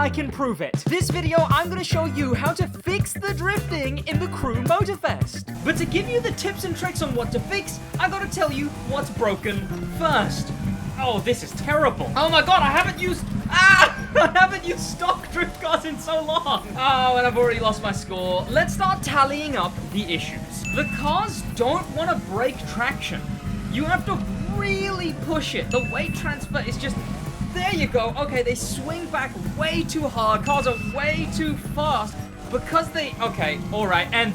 I can prove it. This video, I'm gonna show you how to fix the drifting in the Crew Motorfest. But to give you the tips and tricks on what to fix, I gotta tell you what's broken first. Oh, this is terrible. Oh my god, I haven't used stock drift cars in so long. Oh, and I've already lost my score. Let's start tallying up the issues. The cars don't want to break traction. You have to really push it. The weight transfer is just... There you go. Okay, they swing back way too hard. Cars are way too fast because they... Okay, alright, and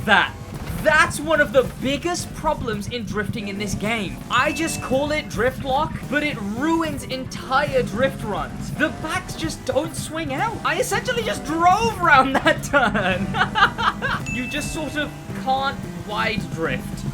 that's one of the biggest problems in drifting in this game. I just call it drift lock, but it ruins entire drift runs. The backs just don't swing out. I essentially just drove around that turn. You just sort of can't wide drift.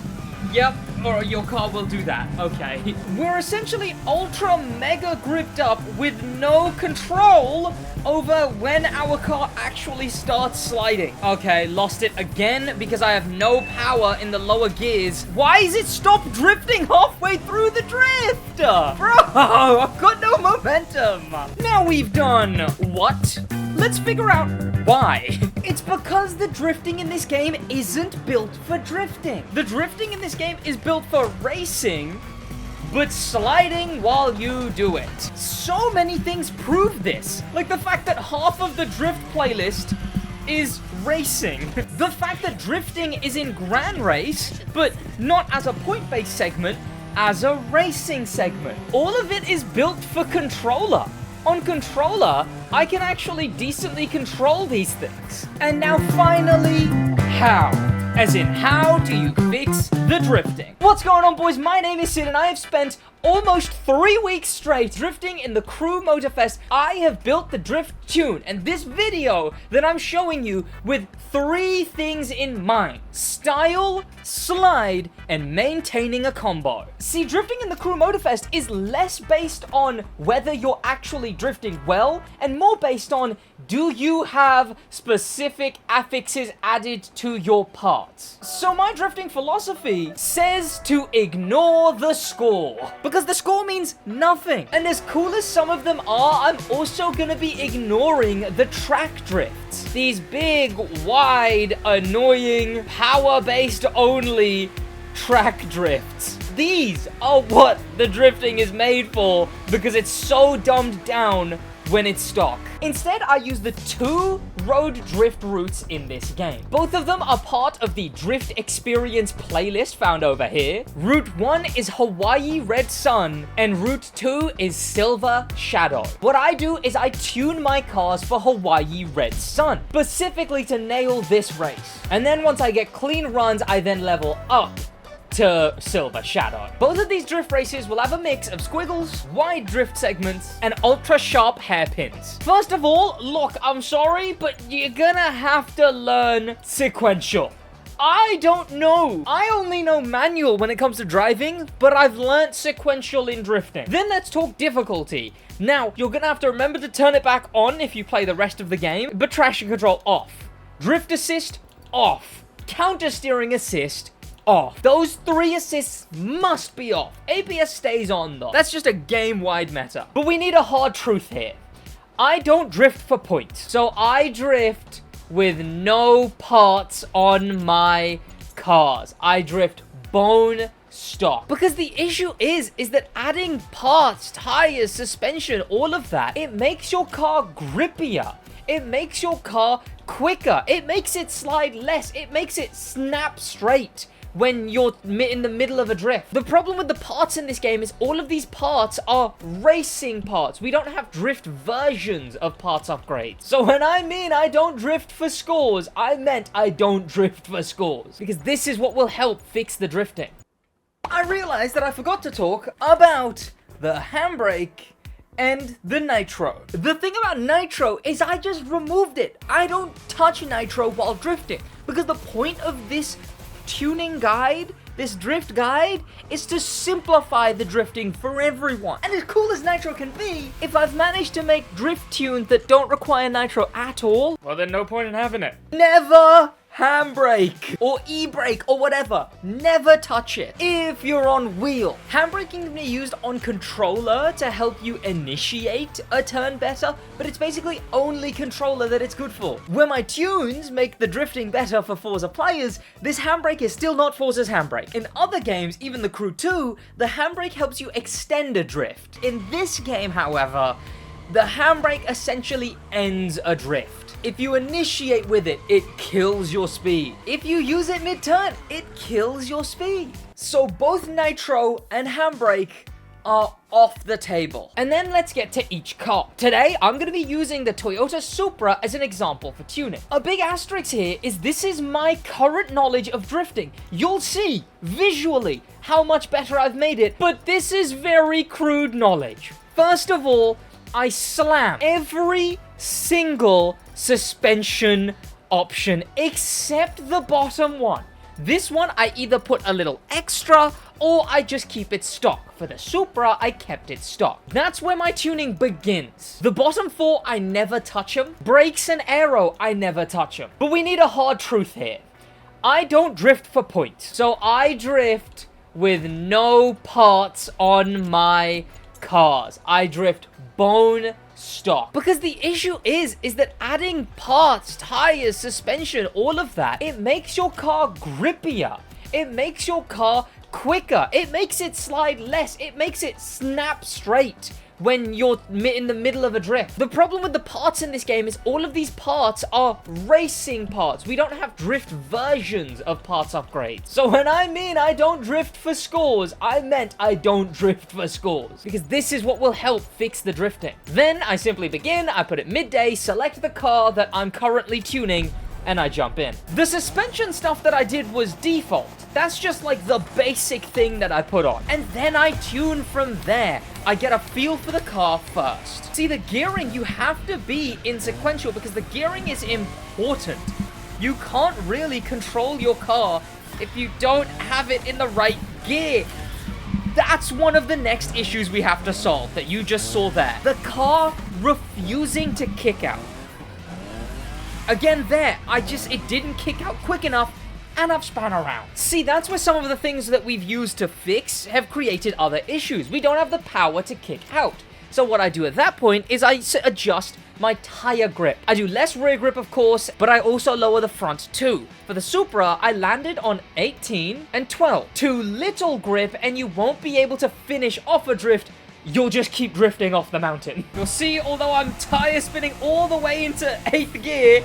Yep, or your car will do that. Okay. We're essentially ultra mega gripped up with no control over when our car actually starts sliding. Okay, lost it again because I have no power in the lower gears. Why is it stopped drifting halfway through the drift? Bro, I've got no momentum. Now we've done what? Let's figure out why. It's because the drifting in this game isn't built for drifting. The drifting in this game is built for racing, but sliding while you do it. So many things prove this. Like the fact that half of the drift playlist is racing. The fact that drifting is in Grand Race, but not as a point-based segment, as a racing segment. All of it is built for controller. On controller, I can actually decently control these things. And now finally, how? As in, how do you fix the drifting? What's going on, boys? My name is Sid, and I have spent almost 3 weeks straight drifting in the Crew Motorfest. I have built the drift tune, and this video that I'm showing you with 3 things in mind: style, slide, and maintaining a combo. See, drifting in the Crew Motorfest is less based on whether you're actually drifting well, and more based on, do you have specific affixes added to your parts? So my drifting philosophy says to ignore the score, because the score means nothing. And as cool as some of them are, I'm also gonna be ignoring the track drifts. These big, wide, annoying, power-based only track drifts. These are what the drifting is made for, because it's so dumbed down when it's stock. Instead, I use the 2 road drift routes in this game. Both of them are part of the Drift Experience playlist found over here. Route 1 is Hawaii Red Sun, and Route 2 is Silver Shadow. What I do is I tune my cars for Hawaii Red Sun, specifically to nail this race. And then once I get clean runs, I then level up to Silver Shadow. Both of these drift races will have a mix of squiggles, wide drift segments, and ultra sharp hairpins. First of all, look, I'm sorry, but you're gonna have to learn sequential. I don't know. I only know manual when it comes to driving, but I've learnt sequential in drifting. Then let's talk difficulty. Now, you're gonna have to remember to turn it back on if you play the rest of the game, but traction control off. Drift assist off. Counter steering assist off. Those 3 assists must be off. ABS stays on though. That's just a game-wide meta. But we need a hard truth here. I don't drift for points. So I drift with no parts on my cars. I drift bone stock. Because the issue is that adding parts, tires, suspension, all of that, it makes your car grippier. It makes your car quicker. It makes it slide less. It makes it snap straight when you're in the middle of a drift. The problem with the parts in this game is all of these parts are racing parts. We don't have drift versions of parts upgrades. So when I mean I don't drift for scores, I meant I don't drift for scores. Because this is what will help fix the drifting. I realized that I forgot to talk about the handbrake and the nitro. The thing about nitro is I just removed it. I don't touch nitro while drifting, because the point of this tuning guide, this drift guide, is to simplify the drifting for everyone. And as cool as nitro can be, if I've managed to make drift tunes that don't require nitro at all, well then no point in having it. Never handbrake or e-brake or whatever. Never touch it if you're on wheel. Handbraking can be used on controller to help you initiate a turn better, but it's basically only controller that it's good for. Where my tunes make the drifting better for Forza players, this handbrake is still not Forza's handbrake. In other games, even the Crew 2, the handbrake helps you extend a drift. In this game, however, the handbrake essentially ends a drift. If you initiate with it, it kills your speed. If you use it mid-turn, it kills your speed. So both nitro and handbrake are off the table. And then let's get to each car. Today, I'm going to be using the Toyota Supra as an example for tuning. A big asterisk here is this is my current knowledge of drifting. You'll see visually how much better I've made it, but this is very crude knowledge. First of all, I slam every single suspension option except the bottom one. This one I either put a little extra or I just keep it stock. For the Supra, I kept it stock. That's where my tuning begins. The bottom four, I never touch them. Brakes and aero, I never touch them. But we need a hard truth here. I don't drift for points. So I drift with no parts on my cars. I drift bone stock. Because the issue is that adding parts, tires, suspension, all of that, it makes your car grippier. It makes your car quicker. It makes it slide less. It makes it snap straight when you're in the middle of a drift. The problem with the parts in this game is all of these parts are racing parts. We don't have drift versions of parts upgrades. So when I mean I don't drift for scores, I meant I don't drift for scores. Because this is what will help fix the drifting. Then I simply begin, I put it midday, select the car that I'm currently tuning, and I jump in. The suspension stuff that I did was default. That's just like the basic thing that I put on. And then I tune from there. I get a feel for the car first. See, the gearing, you have to be in sequential because the gearing is important. You can't really control your car if you don't have it in the right gear. That's one of the next issues we have to solve that you just saw there. The car refusing to kick out. Again there, it didn't kick out quick enough, and I've spun around. See, that's where some of the things that we've used to fix have created other issues. We don't have the power to kick out. So what I do at that point is I adjust my tire grip. I do less rear grip, of course, but I also lower the front too. For the Supra, I landed on 18 and 12. Too little grip, and you won't be able to finish off a drift. You'll just keep drifting off the mountain. You'll see, although I'm tire spinning all the way into 8th gear,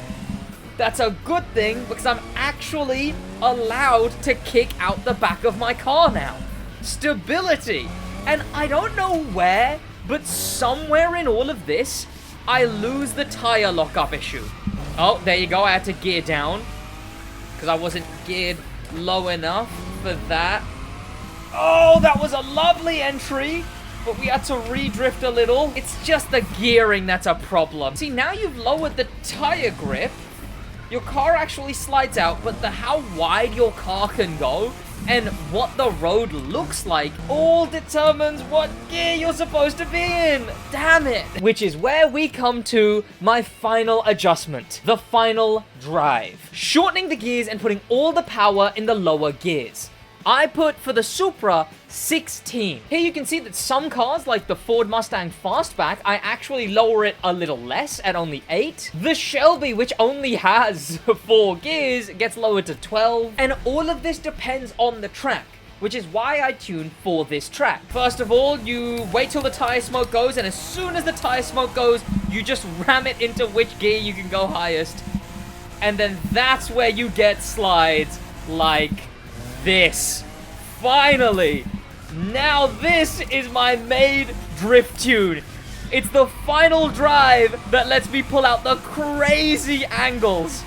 that's a good thing because I'm actually allowed to kick out the back of my car now. Stability. And I don't know where, but somewhere in all of this, I lose the tire lockup issue. Oh, there you go. I had to gear down because I wasn't geared low enough for that. Oh, that was a lovely entry. But we had to re-drift a little. It's just the gearing that's a problem. See, now you've lowered the tire grip. Your car actually slides out, but how wide your car can go and what the road looks like all determines what gear you're supposed to be in. Damn it. Which is where we come to my final adjustment. The final drive. Shortening the gears and putting all the power in the lower gears. I put, for the Supra, 16. Here you can see that some cars, like the Ford Mustang Fastback, I actually lower it a little less at only 8. The Shelby, which only has 4 gears, gets lowered to 12. And all of this depends on the track, which is why I tune for this track. First of all, you wait till the tire smoke goes, and as soon as the tire smoke goes, you just ram it into which gear you can go highest. And then that's where you get slides like this. Finally! Now this is my made drift tune. It's the final drive that lets me pull out the crazy angles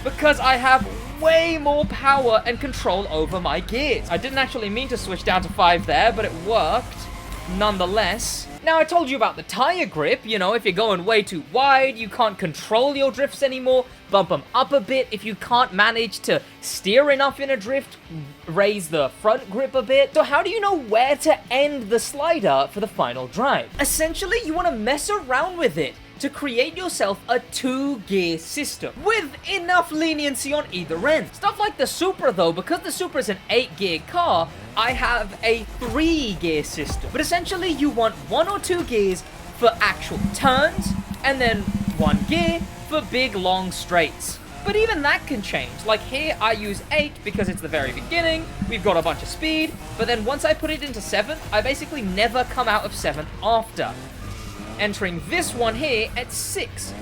because I have way more power and control over my gears. I didn't actually mean to switch down to 5 there, but it worked nonetheless. Now, I told you about the tire grip. You know, if you're going way too wide, you can't control your drifts anymore. Bump them up a bit. If you can't manage to steer enough in a drift, raise the front grip a bit. So how do you know where to end the slider for the final drive? Essentially, you want to mess around with it to create yourself a 2-gear system with enough leniency on either end. Stuff like the Supra though, because the Supra is an 8-gear car, I have a 3-gear system. But essentially you want 1 or 2 gears for actual turns, and then 1 gear for big long straights. But even that can change. Like here, I use 8 because it's the very beginning, we've got a bunch of speed, but then once I put it into 7, I basically never come out of 7 after. Entering this one here at 6.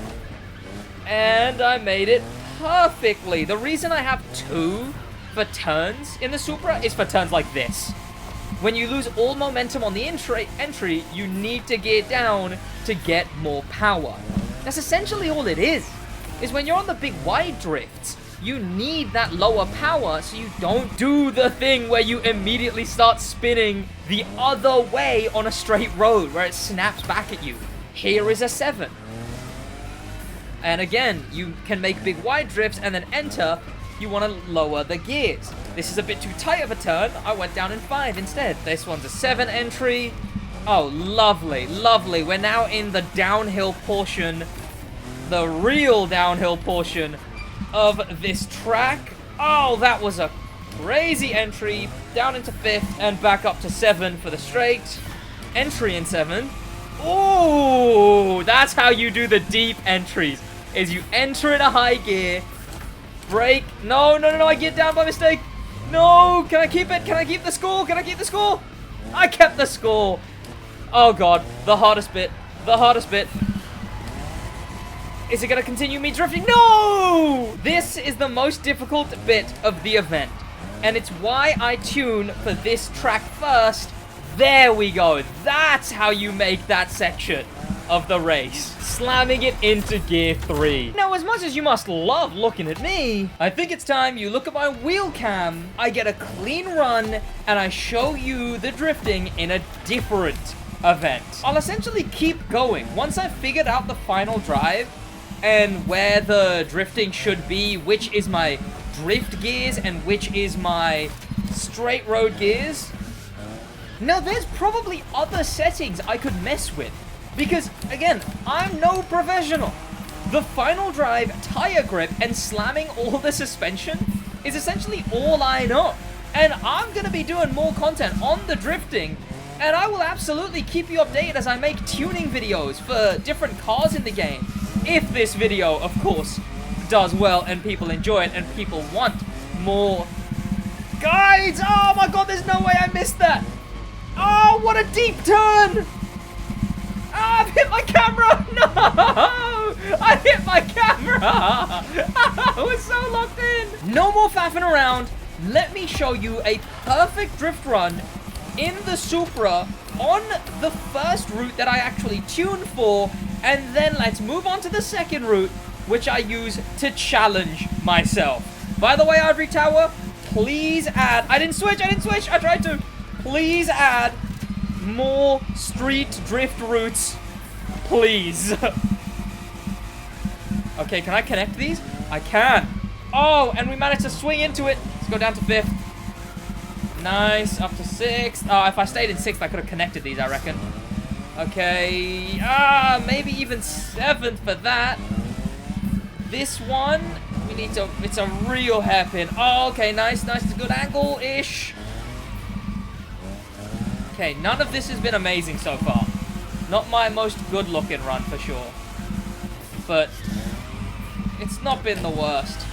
And I made it perfectly. The reason I have 2 for turns in the Supra is for turns like this. When you lose all momentum on the entry, you need to gear down to get more power. That's essentially all it is when you're on the big wide drifts, you need that lower power so you don't do the thing where you immediately start spinning the other way on a straight road where it snaps back at you. Here is a 7. And again, you can make big wide drifts and then enter. You want to lower the gears. This is a bit too tight of a turn. I went down in 5 instead. This one's a 7 entry. Oh, lovely, lovely. We're now in the downhill portion, the real downhill portion of this track. Oh, that was a crazy entry. Down into 5th and back up to 7 for the straight. Entry in 7. Oh, that's how you do the deep entries, is you enter in a high gear, brake. No, I get down by mistake. No, can I keep it? Can I keep the score? Can I keep the score? I kept the score. Oh god, the hardest bit. The hardest bit. Is it going to continue me drifting? No! This is the most difficult bit of the event. And it's why I tune for this track first. There we go. That's how you make that section of the race. Slamming it into gear 3. Now, as much as you must love looking at me, I think it's time you look at my wheel cam. I get a clean run, and I show you the drifting in a different event. I'll essentially keep going. Once I've figured out the final drive, and where the drifting should be, which is my drift gears and which is my straight road gears. Now, there's probably other settings I could mess with, because, again, I'm no professional. The final drive, tire grip, and slamming all the suspension is essentially all I know. And I'm going to be doing more content on the drifting, and I will absolutely keep you updated as I make tuning videos for different cars in the game. If this video, of course, does well and people enjoy it and people want more guides. Oh my god, there's no way I missed that. Oh, what a deep turn. Oh, I've hit my camera. No, I hit my camera. I was so locked in. No more faffing around. Let me show you a perfect drift run in the Supra on the first route that I actually tuned for, and then let's move on to the second route, which I use to challenge myself. By the way, Ivory Tower, please add... I didn't switch, I tried to. Please add more street drift routes, please. Okay, can I connect these? I can. Oh, and we managed to swing into it. Let's go down to 5th. Nice, up to 6th. Oh, if I stayed in 6th, I could have connected these, I reckon. Okay, maybe even 7th for that. This one, we need to, it's a real hairpin. Oh, okay, nice, it's a good angle-ish. Okay, none of this has been amazing so far. Not my most good-looking run, for sure. But it's not been the worst.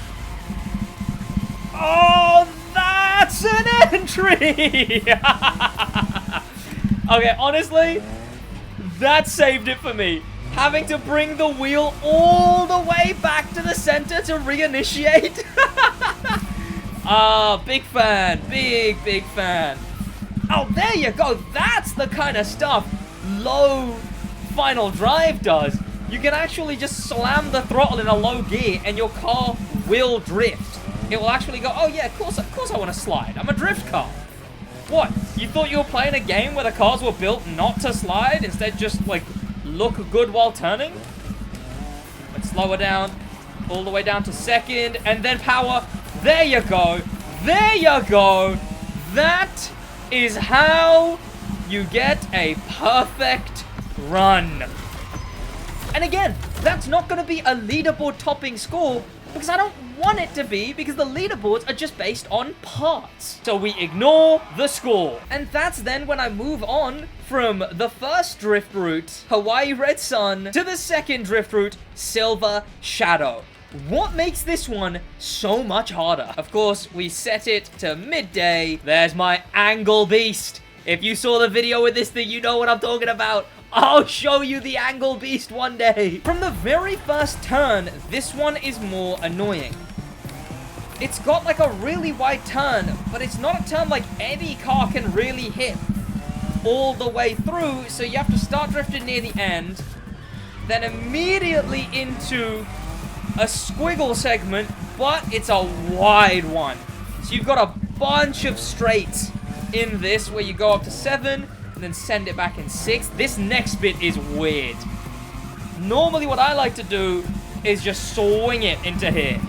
Oh, that's an entry! Okay, honestly, that saved it for me. Having to bring the wheel all the way back to the center to reinitiate. Big fan. Big fan. Oh, there you go. That's the kind of stuff low final drive does. You can actually just slam the throttle in a low gear and your car will drift. It will actually go, oh yeah, of course I want to slide. I'm a drift car. What? You thought you were playing a game where the cars were built not to slide, instead just, like, look good while turning? Let's slow it down. All the way down to 2nd, and then power. There you go. There you go. That is how you get a perfect run. And again, that's not going to be a leaderboard topping score because I don't want it to be, because the leaderboards are just based on parts. So we ignore the score. And that's then when I move on from the first drift route, Hawaii Red Sun, to the second drift route, Silver Shadow. What makes this one so much harder? Of course, we set it to midday. There's my angle beast. If you saw the video with this thing, you know what I'm talking about. I'll show you the angle beast one day. From the very first turn, this one is more annoying. It's got like a really wide turn, but it's not a turn like any car can really hit all the way through, so you have to start drifting near the end, then immediately into a squiggle segment, but it's a wide one. So you've got a bunch of straights in this where you go up to 7 and then send it back in 6. This next bit is weird. Normally what I like to do is just swing it into here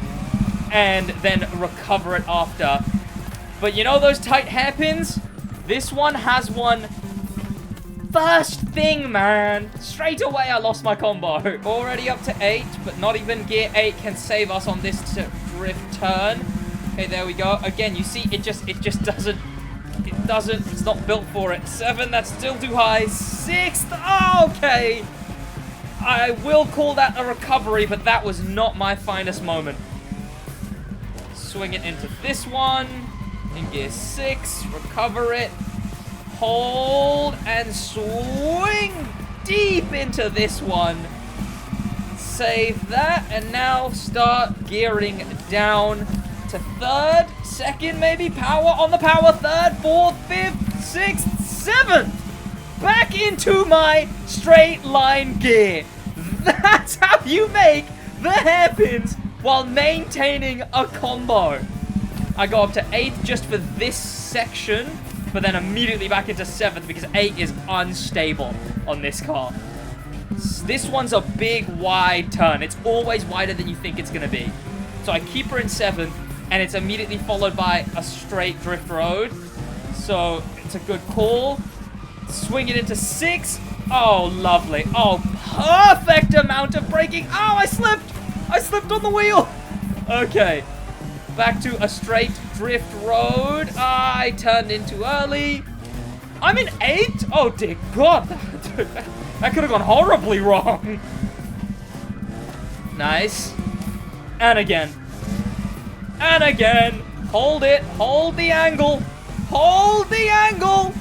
and then recover it after. But you know those tight hairpins? This one has one. First thing, man. Straight away, I lost my combo. Already up to 8, but not even gear 8 can save us on this drift turn. Okay, there we go. Again, you see, it just doesn't. It doesn't. It's not built for it. 7, that's still too high. 6th. Oh, okay. I will call that a recovery, but that was not my finest moment. Swing it into this one. In gear 6. Recover it. Hold and swing deep into this one. Save that, and now start gearing down to 3rd, 2nd, maybe power on the power, 3rd, 4th, 5th, 6th, 7th. Back into my straight line gear. That's how you make the hairpins while maintaining a combo. I go up to 8th just for this section, but then immediately back into 7th because 8 is unstable on this car. This one's a big, wide turn. It's always wider than you think it's going to be. So I keep her in 7th, and it's immediately followed by a straight drift road. So it's a good call. Swing it into 6. Oh, lovely. Oh, perfect amount of braking. Oh, I slipped. I slipped on the wheel. Okay. Back to a straight drift road. I turned in too early. I'm in 8th? Oh, dear God. That could have gone horribly wrong. Nice. And again. And again. Hold it. Hold the angle. Hold the angle.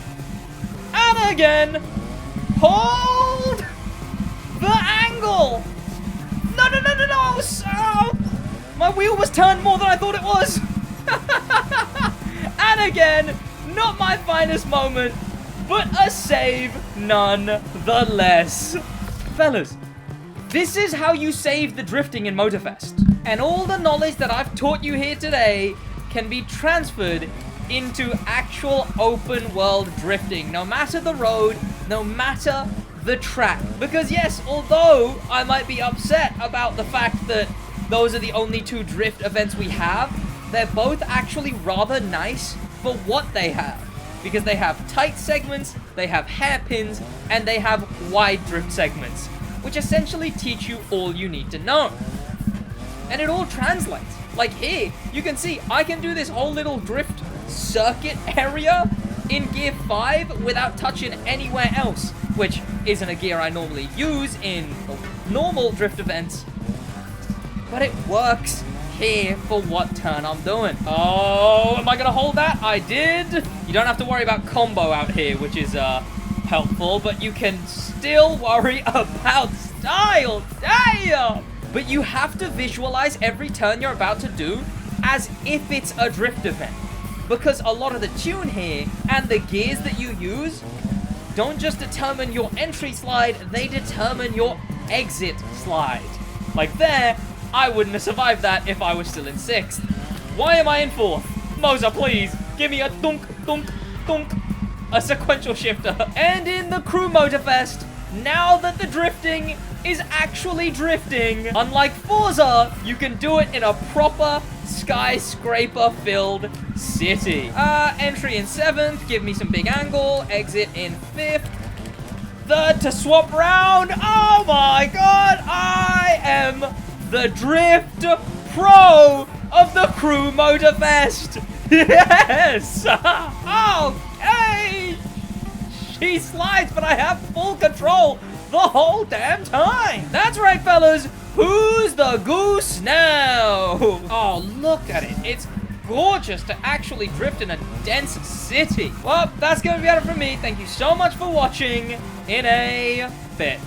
And again. Hold the angle. No, no, no, no, no. So, my wheel was turned more than I thought it was. And again, not my finest moment, but a save nonetheless. Fellas, this is how you save the drifting in Motorfest. And all the knowledge that I've taught you here today can be transferred into actual open world drifting, no matter the road, no matter the track. Because yes, although I might be upset about the fact that those are the only 2 drift events we have, they're both actually rather nice for what they have. Because they have tight segments, they have hairpins, and they have wide drift segments, which essentially teach you all you need to know. And it all translates. Like here, you can see I can do this whole little drift circuit area in gear 5 without touching anywhere else, which isn't a gear I normally use in normal drift events. But it works here for what turn I'm doing. Oh, am I going to hold that? I did. You don't have to worry about combo out here, which is helpful, but you can still worry about style. Damn! But you have to visualize every turn you're about to do as if it's a drift event. Because a lot of the tune here and the gears that you use don't just determine your entry slide, they determine your exit slide. Like there, I wouldn't have survived that if I was still in 6th. Why am I in 4th? Moza, please, give me a dunk, dunk, dunk, a sequential shifter. And in the Crew Motorfest, now that the drifting is actually drifting, unlike Forza, you can do it in a proper skyscraper-filled city. Entry in 7th, give me some big angle, exit in 5th. 3rd to swap round. Oh my God. the Drift Pro of the Crew Motorfest. Yes! Okay! She slides, but I have full control the whole damn time. That's right, fellas. Who's the goose now? Oh, look at it. It's gorgeous to actually drift in a dense city. Well, that's going to be it from me. Thank you so much for watching. In a bit.